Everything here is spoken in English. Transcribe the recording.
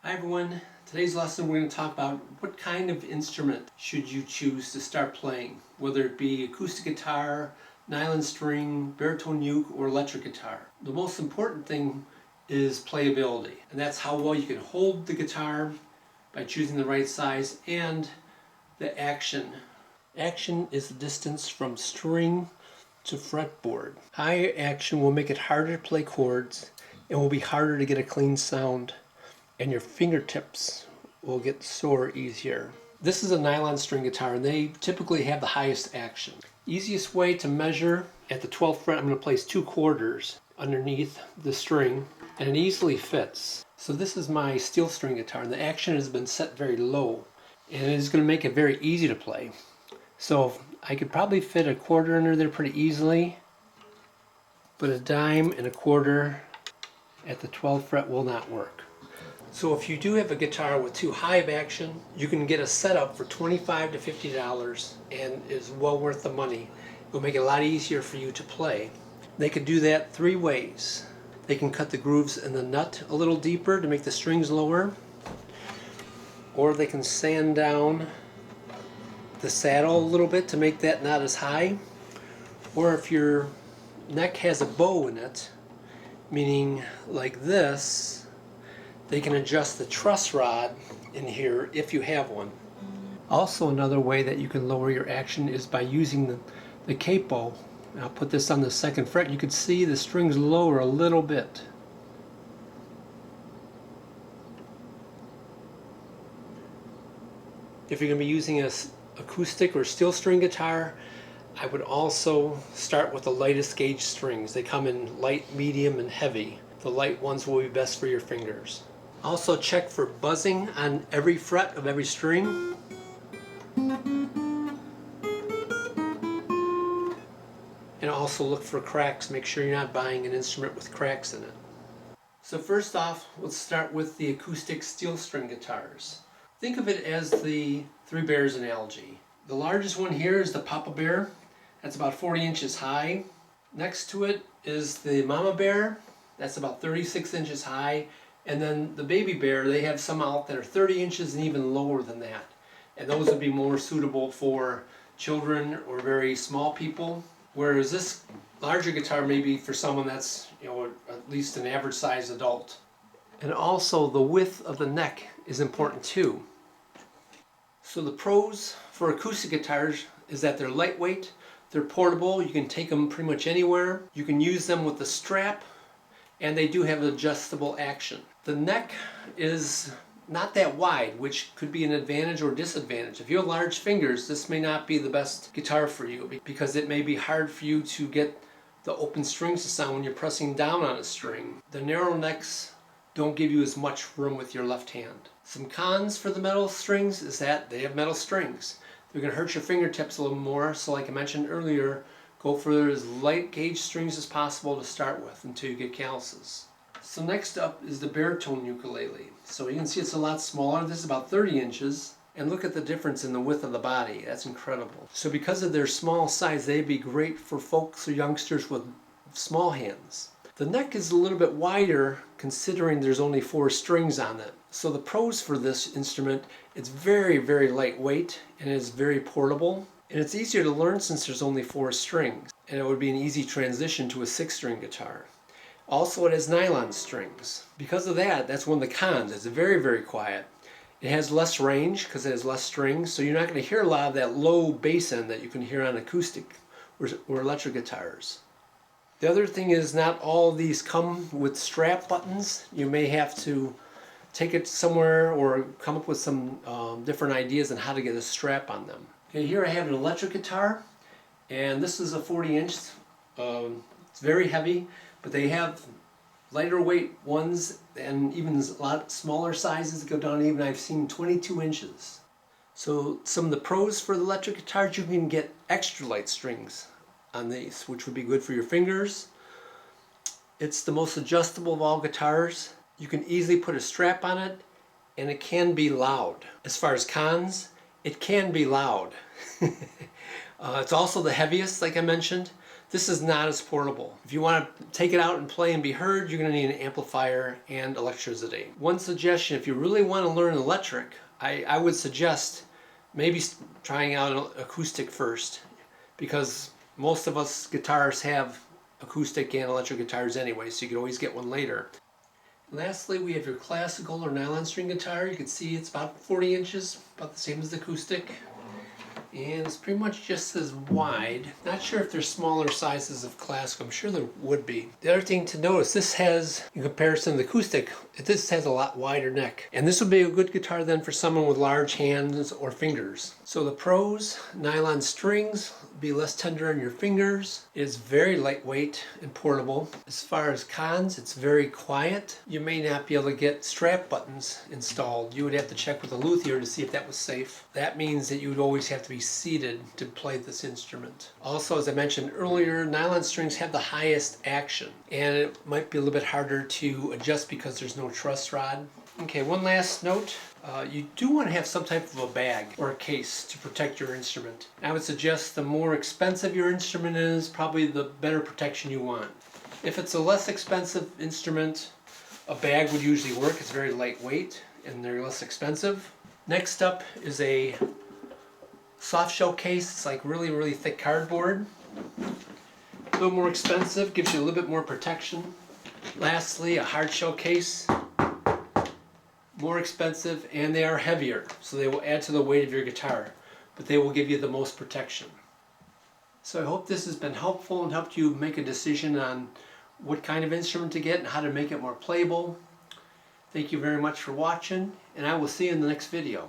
Hi everyone, today's lesson we're going to talk about what kind of instrument should you choose to start playing, whether it be acoustic guitar, nylon string, baritone uke, or electric guitar. The most important thing is playability, and that's how well you can hold the guitar by choosing the right size, and the action. Action is the distance from string to fretboard. High action will make it harder to play chords and will be harder to get a clean sound, and your fingertips will get sore easier. This is a nylon string guitar and they typically have the highest action. Easiest way to measure, at the 12th fret I'm going to place 2 quarters underneath the string and it easily fits. So this is my steel string guitar and the action has been set very low and it is going to make it very easy to play. So I could probably fit a quarter under there pretty easily, but a dime and a quarter at the 12th fret will not work. So if you do have a guitar with too high of action, you can get a setup for $25 to $50 and is well worth the money. It will make it a lot easier for you to play. They can do that 3 ways. They can cut the grooves in the nut a little deeper to make the strings lower, or they can sand down the saddle a little bit to make that not as high, or if your neck has a bow in it, meaning like this, they can adjust the truss rod in here if you have one. Also, another way that you can lower your action is by using the capo. I'll put this on the 2nd fret. You can see the strings lower a little bit. If you're going to be using an acoustic or steel string guitar, I would also start with the lightest gauge strings. They come in light, medium, and heavy. The light ones will be best for your fingers. Also check for buzzing on every fret of every string. And also look for cracks. Make sure you're not buying an instrument with cracks in it. So first off, let's start with the acoustic steel string guitars. Think of it as the 3 bears analogy. The largest one here is the Papa Bear. That's about 40 inches high. Next to it is the Mama Bear. That's about 36 inches high. And then the Baby Bear, they have some out that are 30 inches and even lower than that. And those would be more suitable for children or very small people. Whereas this larger guitar may be for someone that's, at least an average sized adult. And also the width of the neck is important too. So the pros for acoustic guitars is that they're lightweight, they're portable, you can take them pretty much anywhere. You can use them with the strap, and they do have adjustable action. The neck is not that wide, which could be an advantage or disadvantage. If you have large fingers, this may not be the best guitar for you because it may be hard for you to get the open strings to sound when you're pressing down on a string. The narrow necks don't give you as much room with your left hand. Some cons for the metal strings is that they have metal strings. They're going to hurt your fingertips a little more, so like I mentioned earlier, go for as light gauge strings as possible to start with until you get calluses. So next up is the baritone ukulele. So you can see it's a lot smaller. This is about 30 inches. And look at the difference in the width of the body. That's incredible. So because of their small size, they'd be great for folks or youngsters with small hands. The neck is a little bit wider considering there's only 4 strings on it. So the pros for this instrument, it's very, very lightweight and it's very portable. And it's easier to learn since there's only 4 strings. And it would be an easy transition to a 6-string guitar. Also, it has nylon strings. Because of that, that's one of the cons. It's very, very quiet. It has less range because it has less strings, so you're not going to hear a lot of that low bass end that you can hear on acoustic or electric guitars. The other thing is not all of these come with strap buttons. You may have to take it somewhere or come up with some different ideas on how to get a strap on them. Okay, here I have an electric guitar, and this is a 40-inch. It's very heavy, but they have lighter weight ones and even a lot smaller sizes that go down, even I've seen 22 inches. So some of the pros for the electric guitars, you can get extra light strings on these, which would be good for your fingers. It's the most adjustable of all guitars. You can easily put a strap on it, and it can be loud. As far as cons, it can be loud. It's also the heaviest, like I mentioned. This is not as portable. If you want to take it out and play and be heard, you're going to need an amplifier and electricity. One suggestion, if you really want to learn electric, I would suggest maybe trying out an acoustic first, because most of us guitarists have acoustic and electric guitars anyway, so you can always get one later. Lastly, we have your classical or nylon string guitar. You can see it's about 40 inches, about the same as the acoustic. And it's pretty much just as wide. Not sure if there's smaller sizes of classical. I'm sure there would be. The other thing to notice, this has, in comparison to the acoustic, this has a lot wider neck. And this would be a good guitar then for someone with large hands or fingers. So the pros, nylon strings, be less tender on your fingers. It is very lightweight and portable. As far as cons, it's very quiet. You may not be able to get strap buttons installed. You would have to check with a luthier to see if that was safe. That means that you would always have to be seated to play this instrument. Also, as I mentioned earlier, nylon strings have the highest action, and it might be a little bit harder to adjust because there's no truss rod. Okay, one last note. You do want to have some type of a bag or a case to protect your instrument. I would suggest the more expensive your instrument is, probably the better protection you want. If it's a less expensive instrument, a bag would usually work. It's very lightweight and they're less expensive. Next up is a soft shell case. It's like really, really thick cardboard. A little more expensive, gives you a little bit more protection. Lastly, a hard shell case. More expensive, and they are heavier, so they will add to the weight of your guitar, but they will give you the most protection. So I hope this has been helpful and helped you make a decision on what kind of instrument to get and how to make it more playable. Thank you very much for watching, and I will see you in the next video.